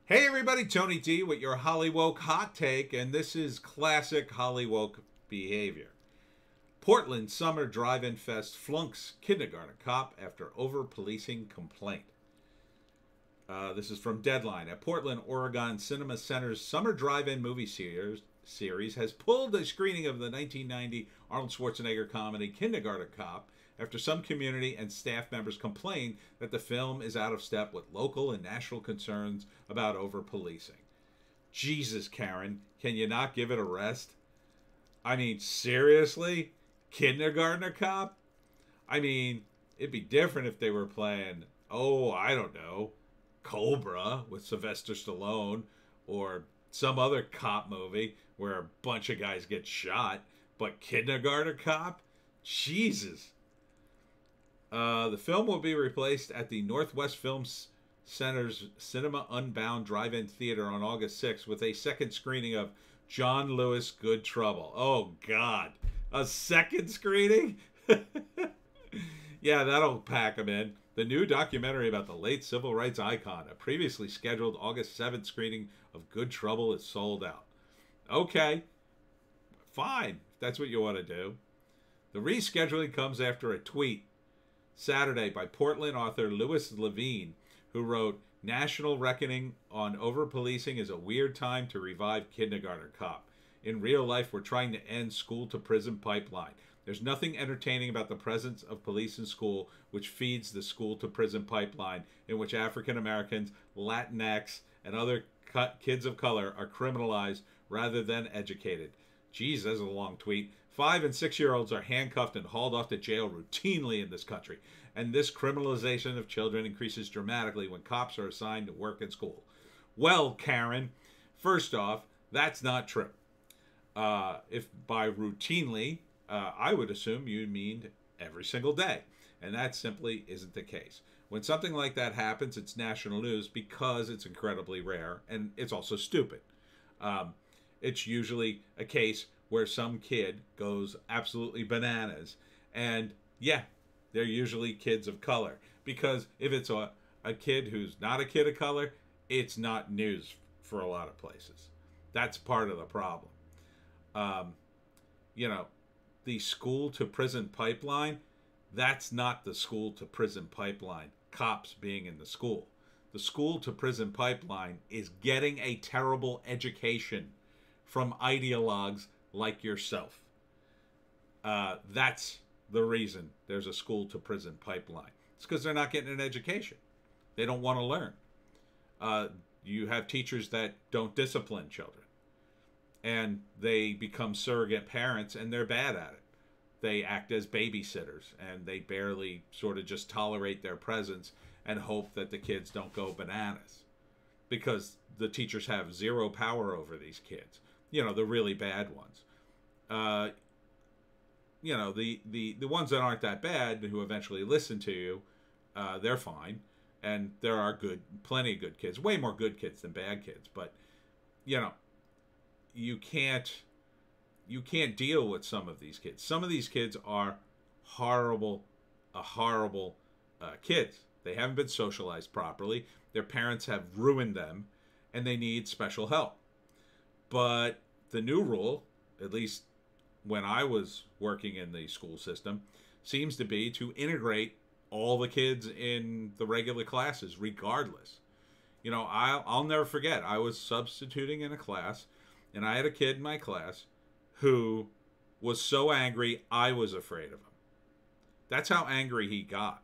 Hey everybody, Tony D with your Hollywoke hot take, and this is classic Hollywoke behavior. Portland Summer Drive-In Fest flunks kindergarten cop after over-policing complaint. This is from Deadline. At Portland, Oregon Cinema Center's Summer Drive-In movie series has pulled a screening of the 1990 Arnold Schwarzenegger comedy Kindergarten Cop after some community and staff members complained that the film is out of step with local and national concerns about over-policing. Jesus, Karen, can you not give it a rest? I mean, seriously? Kindergartner Cop? I mean, it'd be different if they were playing, I don't know, Cobra with Sylvester Stallone or some other cop movie where a bunch of guys get shot. But Kindergarten Cop? Jesus. The film will be replaced at the Northwest Film Center's Cinema Unbound Drive-In Theater on August 6th with a second screening of John Lewis' Good Trouble. Oh, God. A second screening? Yeah, that'll pack them in. The new documentary about the late civil rights icon, a previously scheduled August 7th screening of Good Trouble, is sold out. Okay, fine, if that's what you want to do. The rescheduling comes after a tweet Saturday by Portland author Louis Levine, who wrote, "National reckoning on over-policing is a weird time to revive Kindergarten Cop. In real life, we're trying to end school-to-prison pipeline. There's nothing entertaining about the presence of police in school, which feeds the school-to-prison pipeline, in which African Americans, Latinx, and other kids of color are criminalized rather than educated." Geez, that's a long tweet. 5- and 6-year-olds are handcuffed and hauled off to jail routinely in this country, and this criminalization of children increases dramatically when cops are assigned to work in school. Well, Karen, first off, that's not true. If by routinely, I would assume you mean every single day, and that simply isn't the case. When something like that happens, it's national news because it's incredibly rare, and it's also stupid. It's usually a case where some kid goes absolutely bananas, and yeah, they're usually kids of color, because if it's a kid who's not a kid of color, it's not news for a lot of places. That's part of the problem. The school to prison pipeline, that's not the school to prison pipeline, cops being in the school. The school to prison pipeline is getting a terrible education from ideologues like yourself. That's the reason there's a school to prison pipeline. It's because they're not getting an education. They don't want to learn. You have teachers that don't discipline children, and they become surrogate parents, and they're bad at it. They act as babysitters, and they barely sort of just tolerate their presence and hope that the kids don't go bananas, because the teachers have zero power over these kids. The really bad ones. The ones that aren't that bad, who eventually listen to you, they're fine. And there are plenty of good kids, way more good kids than bad kids. But, you can't deal with some of these kids. Some of these kids are horrible kids. They haven't been socialized properly. Their parents have ruined them, and they need special help. But the new rule, at least when I was working in the school system, seems to be to integrate all the kids in the regular classes regardless. I'll never forget, I was substituting in a class, and I had a kid in my class who was so angry I was afraid of him. That's how angry he got.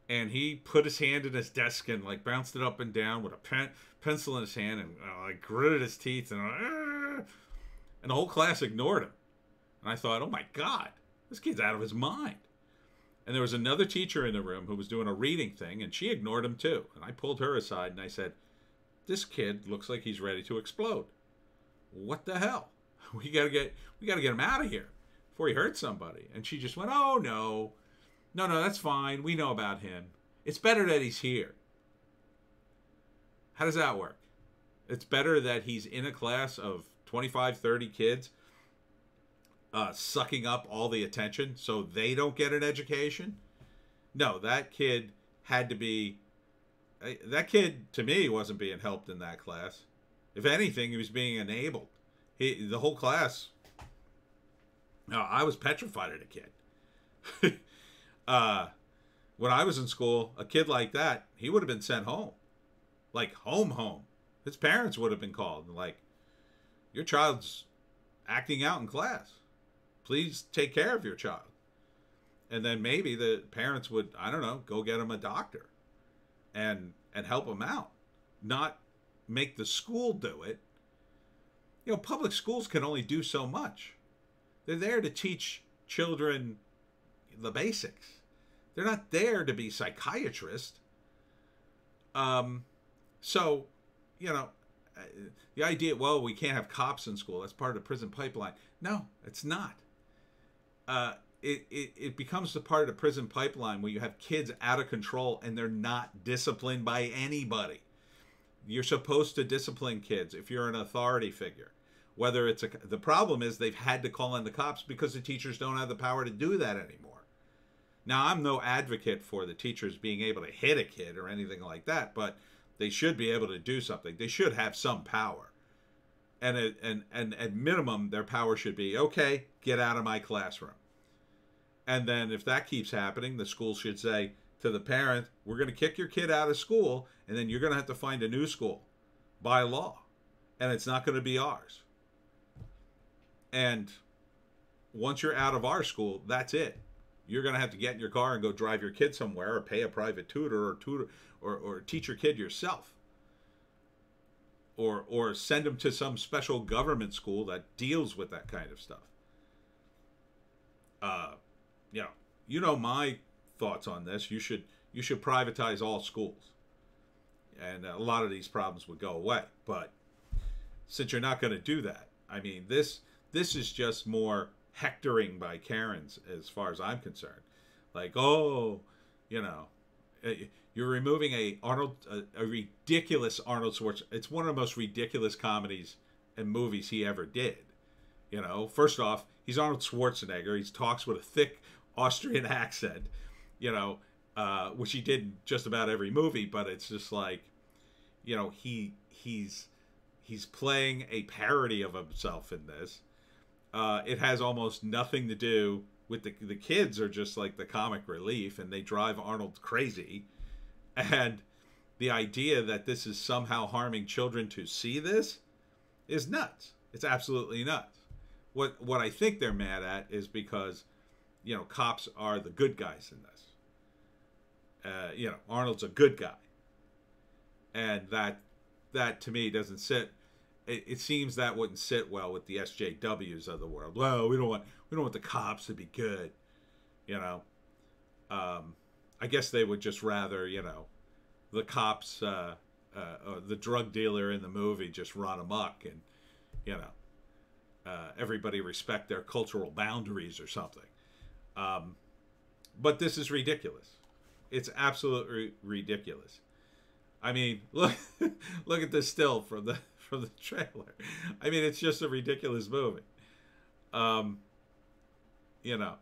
And he put his hand in his desk and bounced it up and down with a pencil in his hand, and gritted his teeth, and the whole class ignored him. And I thought, oh my God, this kid's out of his mind. And there was another teacher in the room who was doing a reading thing, and she ignored him too. And I pulled her aside and I said, "This kid looks like he's ready to explode. What the hell? We gotta get him out of here before he hurts somebody." And she just went, "Oh no, that's fine. We know about him. It's better that he's here." How does that work? It's better that he's in a class of 25, 30 kids sucking up all the attention so they don't get an education? No, that kid had to be that kid, to me, wasn't being helped in that class. If anything, he was being enabled. The whole class. No, I was petrified of the kid. When I was in school, a kid like that, he would have been sent home. Like, home. His parents would have been called. Like, your child's acting out in class. Please take care of your child. And then maybe the parents would, I don't know, go get him a doctor and help him out. Not make the school do it. You know, public schools can only do so much. They're there to teach children the basics. They're not there to be psychiatrists. So, you know, the idea, well, we can't have cops in school. That's part of the prison pipeline. No, it's not. It becomes the part of the prison pipeline where you have kids out of control and they're not disciplined by anybody. You're supposed to discipline kids if you're an authority figure. Whether it's the problem is they've had to call in the cops because the teachers don't have the power to do that anymore. Now, I'm no advocate for the teachers being able to hit a kid or anything like that, but they should be able to do something. They should have some power. And at minimum, their power should be, okay, get out of my classroom. And then if that keeps happening, the school should say to the parent, we're going to kick your kid out of school, and then you're going to have to find a new school by law. And it's not going to be ours. And once you're out of our school, that's it. You're going to have to get in your car and go drive your kid somewhere or pay a private tutor or teach your kid yourself. Or send them to some special government school that deals with that kind of stuff. You know my thoughts on this. You should privatize all schools. And a lot of these problems would go away. But since you're not going to do that, I mean, this is just more hectoring by Karens as far as I'm concerned. Like, oh, you know, you're removing a ridiculous Arnold Schwarzenegger. It's one of the most ridiculous comedies and movies he ever did. You know, first off, he's Arnold Schwarzenegger. He talks with a thick Austrian accent, you know, which he did in just about every movie. But it's just like, you know, he's playing a parody of himself in this. It has almost nothing to do with the kids are just like the comic relief, and they drive Arnold crazy. And the idea that this is somehow harming children to see this is nuts. It's absolutely nuts. What I think they're mad at is because, you know, cops are the good guys in this. You know, Arnold's a good guy. And that to me doesn't sit. It seems that wouldn't sit well with the SJWs of the world. Well, we don't want the cops to be good, you know. I guess they would just rather, you know, the cops, the drug dealer in the movie just run amok, and, you know, everybody respect their cultural boundaries or something. But this is ridiculous. It's absolutely ridiculous. I mean, look at this still from the trailer. I mean, it's just a ridiculous movie. You know,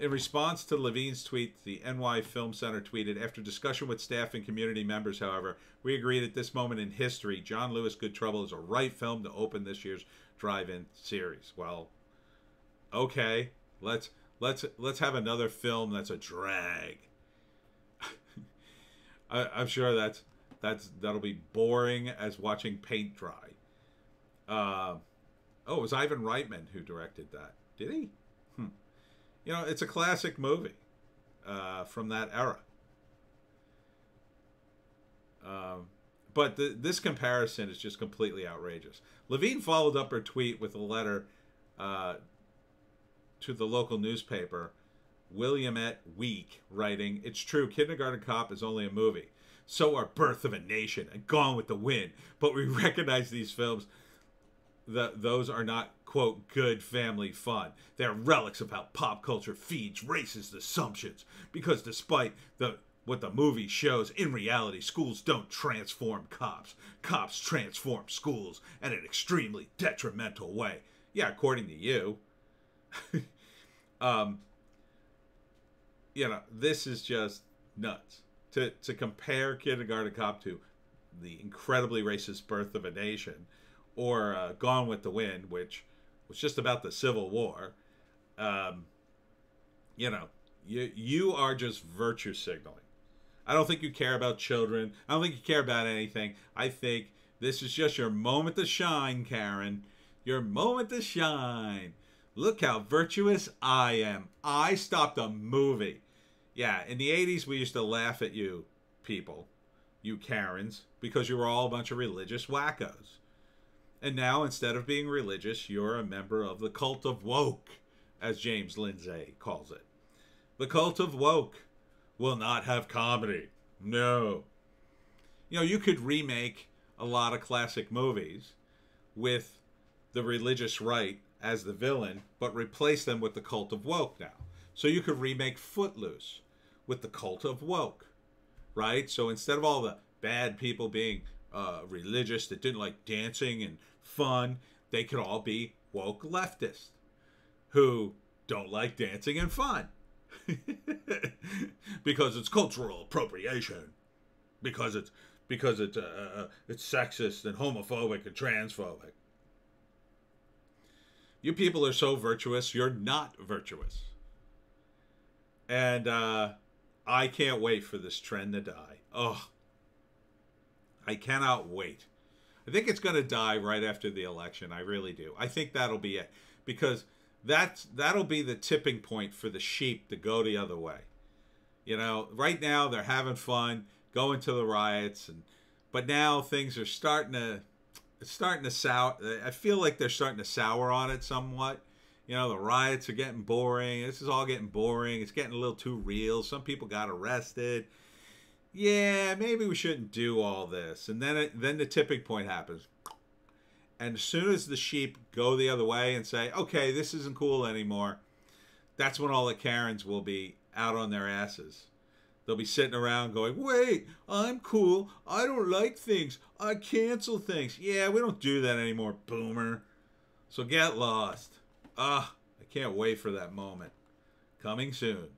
in response to Levine's tweet, the NY Film Center tweeted, after discussion with staff and community members, however, we agree at this moment in history, John Lewis' Good Trouble is a right film to open this year's drive-in series. Well, okay, let's have another film that's a drag. I'm sure that'll be boring as watching paint dry. It was Ivan Reitman who directed that. Did he? You know, it's a classic movie from that era. But this comparison is just completely outrageous. Levine followed up her tweet with a letter to the local newspaper, Williamette Week, writing, "It's true, Kindergarten Cop is only a movie. So are Birth of a Nation and Gone with the Wind. But we recognize these films, those are not, quote, good family fun. They're relics of how pop culture feeds racist assumptions. Because despite what the movie shows, in reality, schools don't transform cops. Cops transform schools in an extremely detrimental way." Yeah, according to you. You know, this is just nuts to compare Kindergarten Cop to the incredibly racist Birth of a Nation, or Gone with the Wind, which was just about the Civil War, you know, you are just virtue signaling. I don't think you care about children. I don't think you care about anything. I think this is just your moment to shine, Karen. Your moment to shine. Look how virtuous I am. I stopped a movie. Yeah, in the 80s, we used to laugh at you people, you Karens, because you were all a bunch of religious wackos. And now, instead of being religious, you're a member of the cult of woke, as James Lindsay calls it. The cult of woke will not have comedy. No. You know, you could remake a lot of classic movies with the religious right as the villain, but replace them with the cult of woke now. So you could remake Footloose with the cult of woke, right? So instead of all the bad people being religious that didn't like dancing and fun, they could all be woke leftists who don't like dancing and fun. Because it's cultural appropriation, because it's sexist and homophobic and transphobic. You people are so virtuous, you're not virtuous. And I can't wait for this trend to die. Oh, I cannot wait. I think it's going to die right after the election. I really do. I think that'll be it, because that'll be the tipping point for the sheep to go the other way. You know, right now they're having fun, going to the riots, but now things are starting to sour. I feel like they're starting to sour on it somewhat. You know, the riots are getting boring. This is all getting boring. It's getting a little too real. Some people got arrested. Yeah, maybe we shouldn't do all this. And then the tipping point happens. And as soon as the sheep go the other way and say, okay, this isn't cool anymore, that's when all the Karens will be out on their asses. They'll be sitting around going, wait, I'm cool. I don't like things. I cancel things. Yeah, we don't do that anymore, boomer. So get lost. I can't wait for that moment. Coming soon.